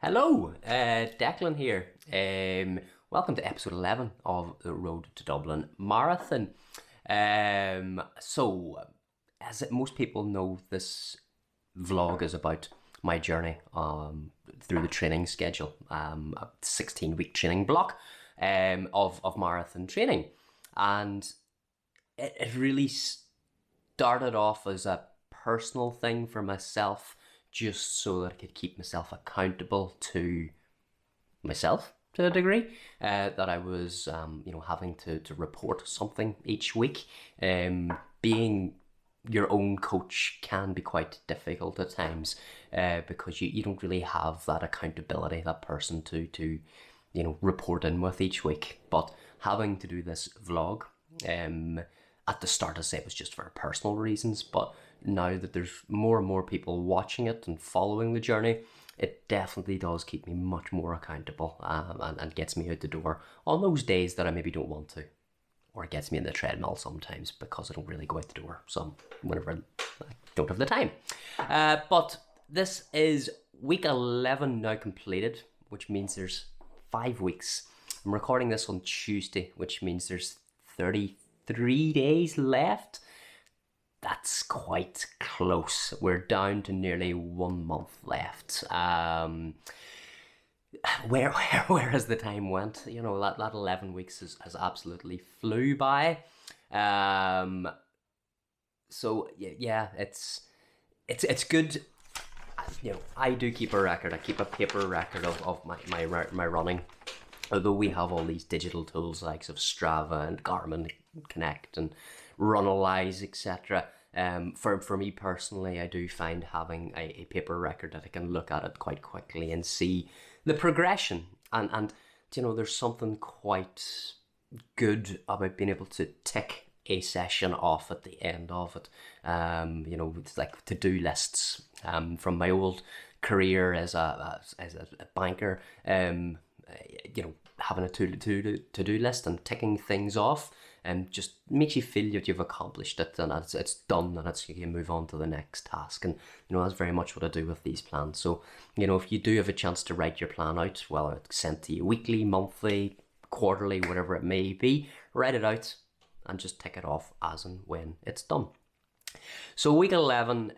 Hello, Declan here. Welcome to episode 11 of the Road to Dublin Marathon. As most people know, this vlog is about my journey through the training schedule, a 16-week training block of marathon training. And it really started off as a personal thing for myself, just so that I could keep myself accountable to myself to a degree, that I was, having to report something each week. Being your own coach can be quite difficult at times, because you don't really have that accountability, that person to report in with each week. But having to do this vlog, at the start, I say it was just for personal reasons, but now that there's more and more people watching it and following the journey, it definitely does keep me much more accountable, and gets me out the door on those days that I maybe don't want to, or it gets me in the treadmill sometimes because I don't really go out the door whenever I don't have the time. But this is week 11 now completed, which means there's 5 weeks. I'm recording this on Tuesday, which means there's 33 days left. That's quite close. We're down to nearly 1 month left. Where has the time went? That 11 weeks has absolutely flew by. So yeah, it's good. I do keep a record. I keep a paper record of my running. Although we have all these digital tools like of Strava and Garmin Connect and Runalyze, etc. For me personally, I do find having a paper record that I can look at it quite quickly and see the progression. And there's something quite good about being able to tick a session off at the end of it. It's like to-do lists from my old career as a banker. Having a to-do list and ticking things off just makes you feel that you've accomplished it and it's done, and you can move on to the next task. And that's very much what I do with these plans. So if you do have a chance to write your plan out, well, it's sent to you weekly, monthly, quarterly, whatever it may be, write it out and just tick it off as and when it's done. So week 11,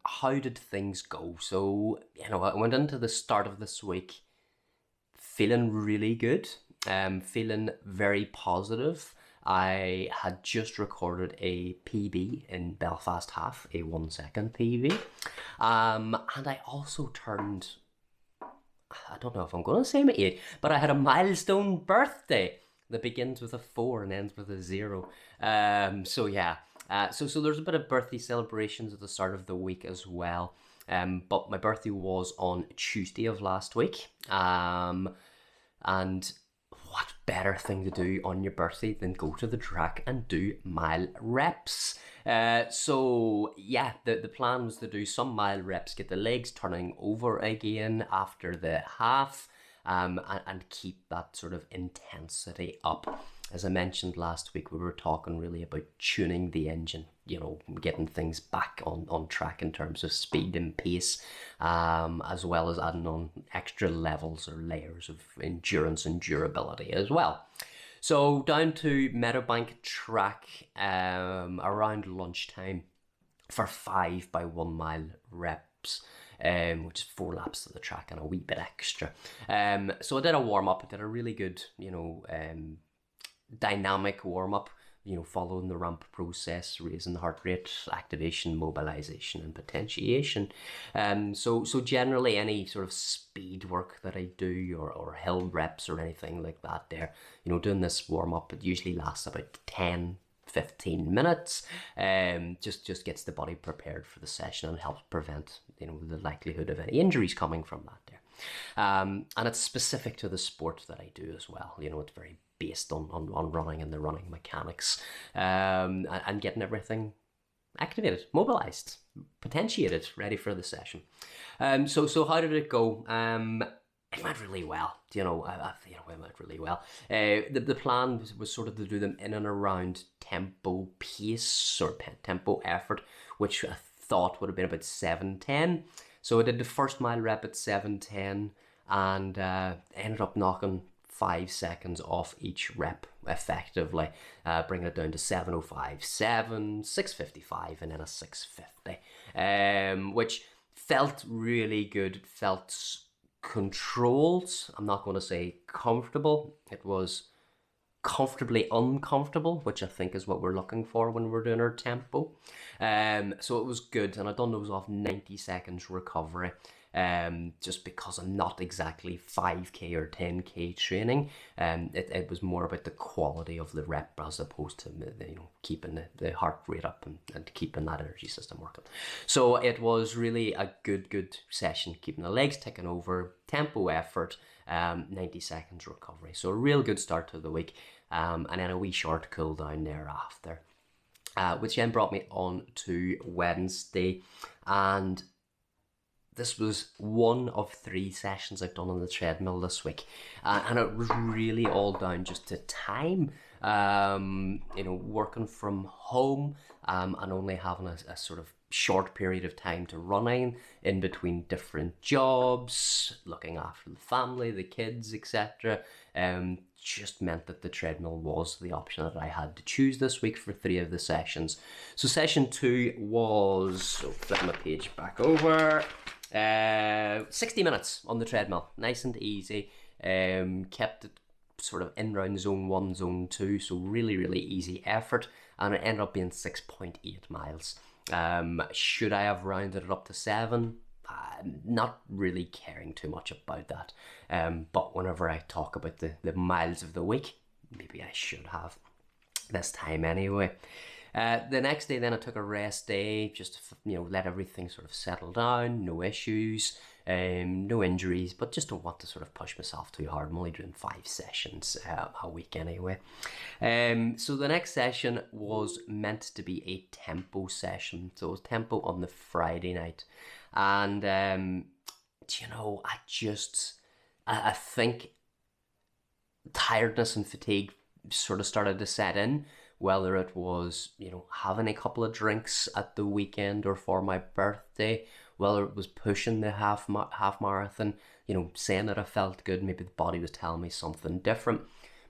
how did things go? So I went into the start of this week feeling really good, feeling very positive. I had just recorded a PB in Belfast half, a 1 second PB. And I also turned, I don't know if I'm going to say my age, but I had a milestone birthday that begins with a 4 and ends with a 0. So there's a bit of birthday celebrations at the start of the week as well. But my birthday was on Tuesday of last week. And what better thing to do on your birthday than go to the track and do mile reps? The plan was to do some mile reps, get the legs turning over again after the half, and keep that sort of intensity up. As I mentioned last week, we were talking really about tuning the engine, getting things back on track in terms of speed and pace, as well as adding on extra levels or layers of endurance and durability as well. So down to Meadowbank track around lunchtime for 5 by 1 mile reps. Which is 4 laps of the track and a wee bit extra. So I did a warm-up. I did a really good, dynamic warm-up, following the ramp process, raising the heart rate, activation, mobilization, and potentiation. So generally any sort of speed work that I do or hill reps or anything like that there, doing this warm-up, it usually lasts about 10-15 minutes. Just gets the body prepared for the session and helps prevent the likelihood of any injuries coming from that there. And it's specific to the sport that I do as well. It's very based on running and the running mechanics, and getting everything activated, mobilized, potentiated, ready for the session. So how did it go? It went really well. It went really well. The plan was sort of to do them in and around tempo pace or tempo effort, which I thought would have been about 7:10. So I did the first mile rep at 7:10, and ended up knocking 5 seconds off each rep effectively, bringing it down to 7:05, 6:55, and then a 6:50, which felt really good. It felt controlled. I'm not going to say comfortable. It was comfortably uncomfortable, which I think is what we're looking for when we're doing our tempo. So it was good, and I done those off 90 seconds recovery. Just because I'm not exactly 5k or 10k training, it was more about the quality of the rep as opposed to keeping the heart rate up and keeping that energy system working. So it was really a good session, keeping the legs ticking over, tempo effort, 90 seconds recovery. So a real good start to the week, and then a wee short cool down thereafter, which then brought me on to Wednesday, and this was one of 3 sessions I've done on the treadmill this week, and it was really all down just to time. Working from home, and only having a sort of short period of time to running in between different jobs, looking after the family, the kids, etc. Just meant that the treadmill was the option that I had to choose this week for 3 of the sessions. So session 2 was, so flip my page back over, 60 minutes on the treadmill, nice and easy. Kept it sort of in round zone 1, zone 2, so really easy effort, and it ended up being 6.8 miles. Should I have rounded it up to 7? Not really caring too much about that, but whenever I talk about the miles of the week, maybe I should have this time anyway. The next day then I took a rest day, just to, let everything sort of settle down, no issues, no injuries, but just don't want to sort of push myself too hard. I'm only doing 5 sessions a week anyway. So the next session was meant to be a tempo session, so it was tempo on the Friday night, and I think tiredness and fatigue sort of started to set in, whether it was, having a couple of drinks at the weekend or for my birthday, whether it was pushing the half marathon, saying that I felt good, maybe the body was telling me something different,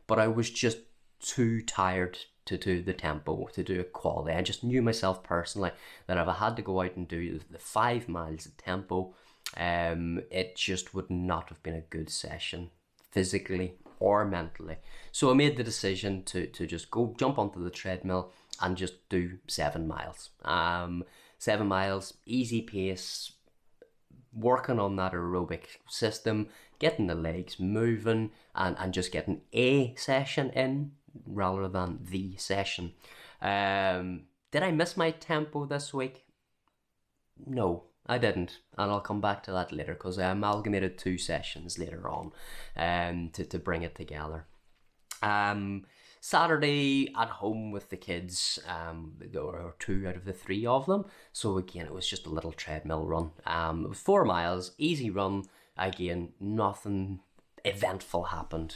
but I was just too tired to do the tempo, to do a quality. I just knew myself personally that if I had to go out and do the 5 miles of tempo, it just would not have been a good session physically or mentally. So I made the decision to just go jump onto the treadmill and just do 7 miles. 7 miles, easy pace, working on that aerobic system, getting the legs moving, and just getting a session in rather than the session. Did I miss my tempo this week? No, I didn't, and I'll come back to that later because I amalgamated 2 sessions later on to bring it together. Saturday at home with the kids, there were 2 out of the 3 of them, so again it was just a little treadmill run. It was 4 miles, easy run, again nothing eventful happened,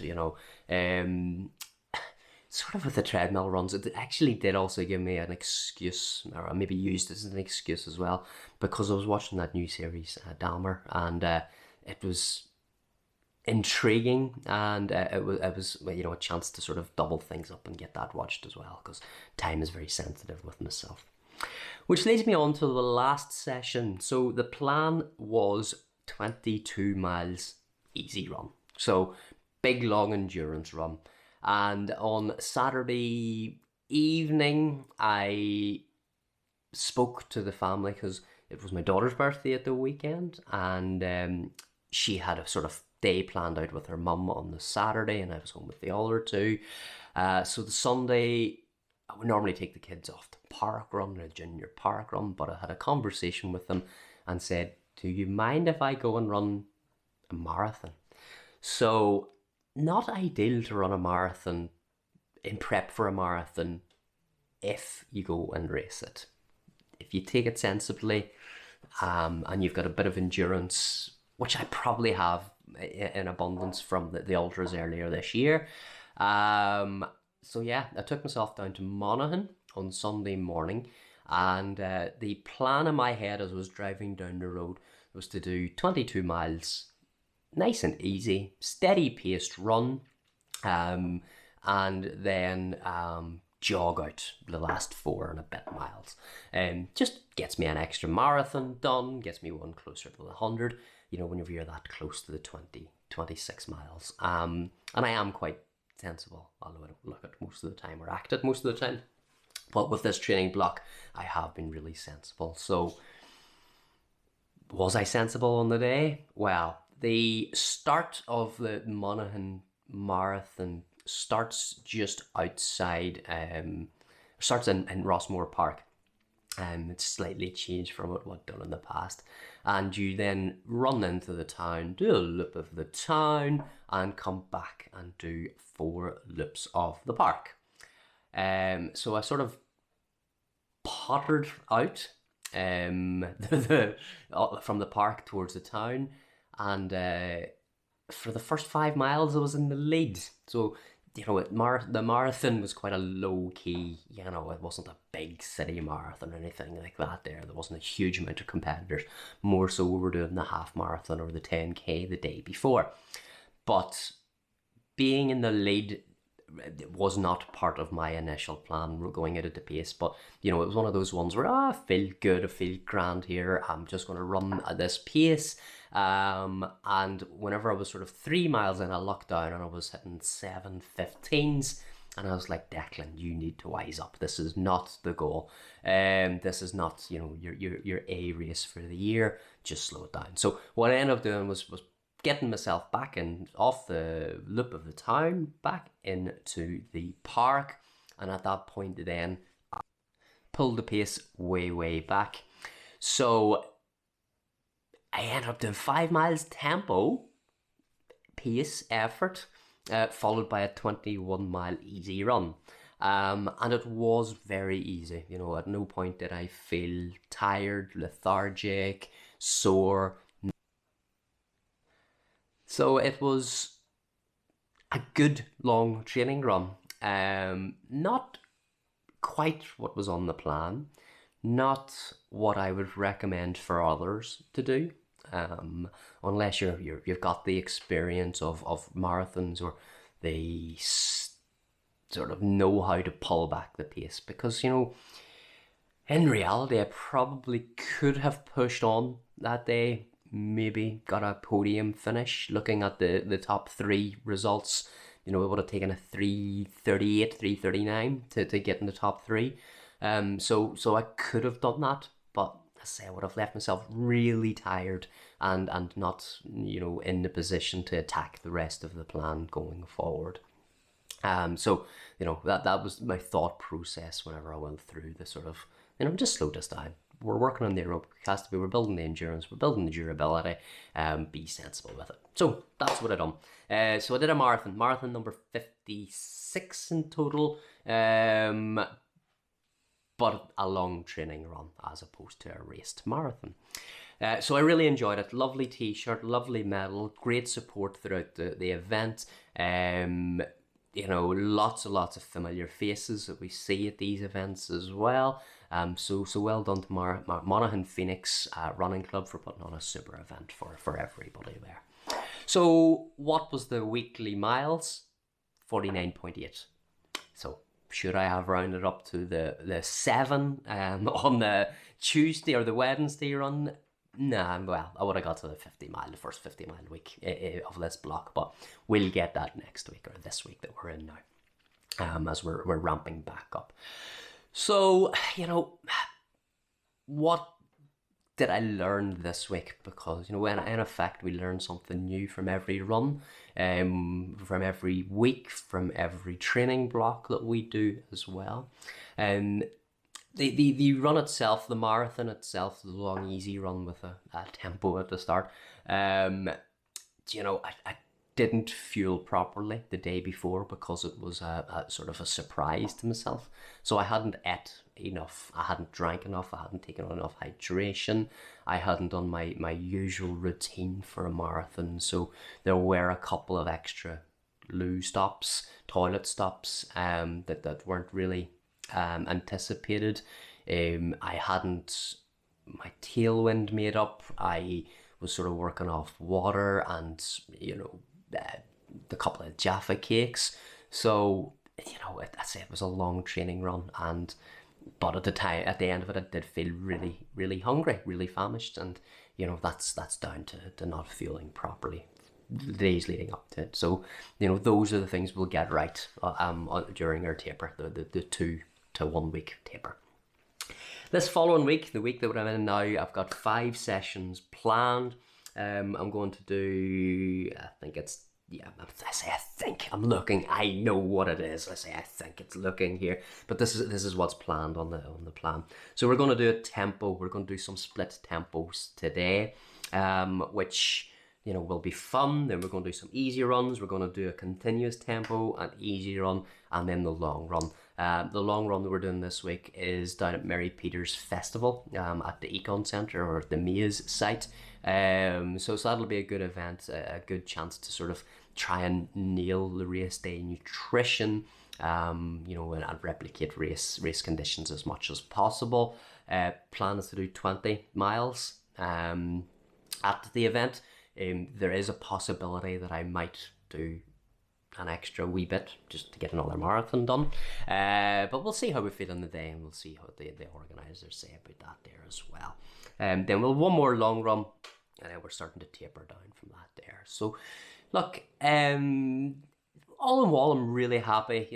sort of with the treadmill runs, it actually did also give me an excuse, or maybe used as an excuse as well, because I was watching that new series, Dahmer, and it was intriguing, and it was a chance to sort of double things up and get that watched as well, because time is very sensitive with myself. Which leads me on to the last session. So the plan was 22 miles easy run, so big long endurance run. And on Saturday evening, I spoke to the family because it was my daughter's birthday at the weekend, and she had a sort of day planned out with her mum on the Saturday, and I was home with the other 2. So the Sunday, I would normally take the kids off to park run, or a junior park run, but I had a conversation with them and said, do you mind if I go and run a marathon? So not ideal to run a marathon in prep for a marathon if you go and race it. If you take it sensibly, and you've got a bit of endurance, which I probably have in abundance from the ultras earlier this year. So yeah, I took myself down to Monaghan on Sunday morning, and the plan in my head as I was driving down the road was to do 22 miles nice and easy, steady paced run, and then jog out the last 4 and a bit miles. Just gets me an extra marathon done, gets me one closer to the 100, whenever you're that close to the 26 miles. And I am quite sensible, although I don't look at most of the time or act it most of the time. But with this training block, I have been really sensible. So, was I sensible on the day? Well, the start of the Monaghan Marathon starts just outside, starts in Rossmore Park. It's slightly changed from what I've done in the past. And you then run into the town, do a loop of the town, and come back and do 4 loops of the park. So I sort of pottered out from the park towards the town, and for the first 5 miles I was in the lead. So the marathon was quite a low key, it wasn't a big city marathon or anything like that. There wasn't a huge amount of competitors. More so we were doing the half marathon or the 10k the day before. But being in the lead was not part of my initial plan going out at the pace, but it was one of those ones where I feel good, I feel grand here, I'm just going to run at this pace. And whenever I was sort of 3 miles in, I locked down and I was hitting 7:15s, and I was like, Declan, you need to wise up. This is not the goal. This is not your A race for the year. Just slow it down. So what I ended up doing was getting myself back in off the loop of the town, back into the park, and at that point then I pulled the pace way back. So I ended up doing 5 miles tempo, pace, effort, followed by a 21-mile easy run. And it was very easy. At no point did I feel tired, lethargic, sore. So it was a good long training run. Not quite what was on the plan. Not what I would recommend for others to do. Unless you've got the experience of marathons, or they sort of know how to pull back the pace. Because, in reality, I probably could have pushed on that day, maybe got a podium finish. Looking at the top 3 results, it would have taken a 3:38, 3:39 to get in the top 3. So I could have done that, but I say I would have left myself really tired and not in the position to attack the rest of the plan going forward. So that was my thought process whenever I went through the sort of just slow this down. We're working on the aerobic capacity, we're building the endurance, we're building the durability, be sensible with it. So that's what I done. So I did a marathon number 56 in total, but a long training run as opposed to a raced marathon. So I really enjoyed it. Lovely t-shirt, lovely medal, great support throughout the event. Lots of familiar faces that we see at these events as well. So well done to Monaghan Phoenix Running Club for putting on a super event for everybody there. So what was the weekly miles? 49.8. So should I have rounded up to the 7 on the Tuesday or the Wednesday run? Nah, well, I would have got to the first 50 mile week of this block, but we'll get that next week, or this week that we're in now, as we're ramping back up. So, what did I learn this week? Because, in effect, we learn something new from every run, from every week, from every training block that we do as well. The run itself, the marathon itself, the long easy run with a tempo at the start, I didn't fuel properly the day before because it was a sort of a surprise to myself. So I hadn't ate enough, I hadn't drank enough, I hadn't taken enough hydration, I hadn't done my usual routine for a marathon. So there were a couple of extra loo stops, toilet stops, that weren't really anticipated. I hadn't my tailwind made up. I was sort of working off water and, the couple of Jaffa cakes. So, I say it was a long training run, but at the end of it, I did feel really, really hungry, really famished, and that's down to not fueling properly the days leading up to it. So those are the things we'll get right during our taper, the 2 to 1 week taper. This following week, the week that I'm in now, I've got 5 sessions planned. I'm going to do, I'm looking, I know what it is. I think it's looking here, but this is what's planned on the plan. So we're going to do a tempo. We're going to do some split tempos today, which will be fun. Then we're going to do some easy runs. We're going to do a continuous tempo, an easy run, and then the long run. The long run that we're doing this week is down at Mary Peters Festival at the Econ Centre, or the Maze site. So that'll be a good event, a good chance to sort of try and nail the race day nutrition, and replicate race conditions as much as possible. Plan is to do 20 miles at the event. There is a possibility that I might do an extra wee bit just to get another marathon done, but we'll see how we feel in the day, and we'll see how the organisers say about that there as well. Then we'll have one more long run, and then we're starting to taper down from that there. So look, all in all, I'm really happy.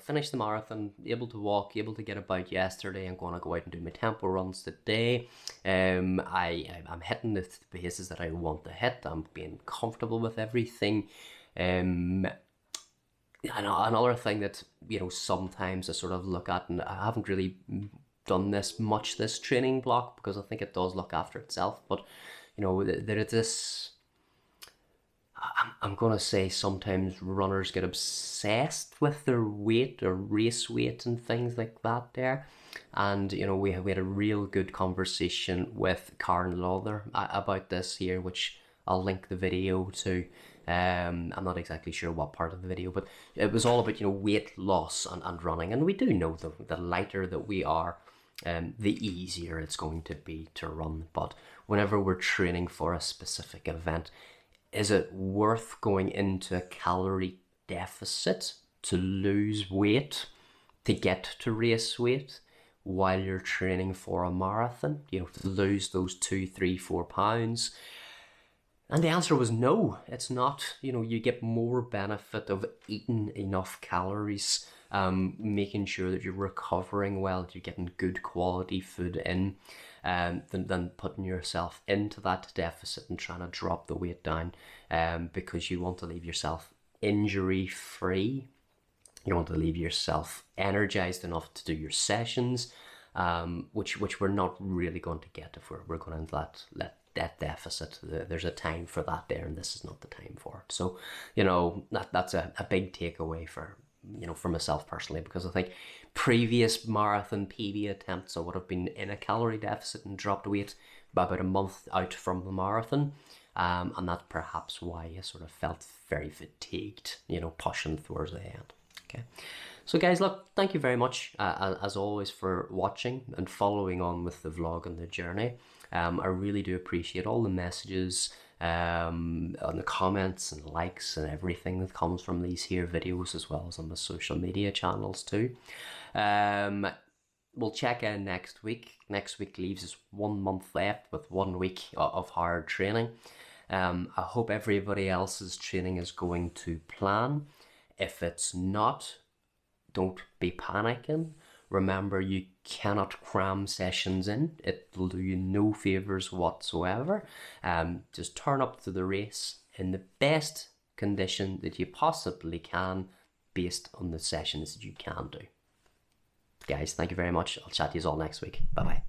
Finished the marathon, able to walk, able to get about yesterday. I'm going to go out and do my tempo runs today. I'm hitting the paces that I want to hit. I'm being comfortable with everything. And another thing that sometimes I sort of look at, and I haven't really done this training block, because I think it does look after itself, but there is this, I'm going to say, sometimes runners get obsessed with their weight or race weight and things like that there. And, we had a real good conversation with Karen Lawler about this here, which I'll link the video to. I'm not exactly sure what part of the video, but it was all about, weight loss and running. And we do know the lighter that we are, the easier it's going to be to run. But whenever we're training for a specific event, is it worth going into a calorie deficit to lose weight, to get to race weight while you're training for a marathon? To lose those 2, 3, 4 pounds? And the answer was no, it's not. You get more benefit of eating enough calories, making sure that you're recovering well, that you're getting good quality food in, than putting yourself into that deficit and trying to drop the weight down, because you want to leave yourself injury free. You want to leave yourself energized enough to do your sessions, which we're not really going to get if we're going into that deficit. There's a time for that there, and this is not the time for it. So that's a big takeaway for myself personally, because I think previous marathon PB attempts, I would have been in a calorie deficit and dropped weight by about a month out from the marathon, and that's perhaps why I sort of felt very fatigued, pushing towards the end. Okay, so guys, look, thank you very much as always for watching and following on with the vlog and the journey. I really do appreciate all the messages, on the comments and likes and everything that comes from these here videos, as well as on the social media channels too. We'll check in next week. Next week leaves us 1 month left with 1 week of hard training. I hope everybody else's training is going to plan. If it's not, don't be panicking. Remember, you cannot cram sessions in. It will do you no favours whatsoever. Just turn up to the race in the best condition that you possibly can, based on the sessions that you can do. Guys, thank you very much. I'll chat to you all next week. Bye-bye.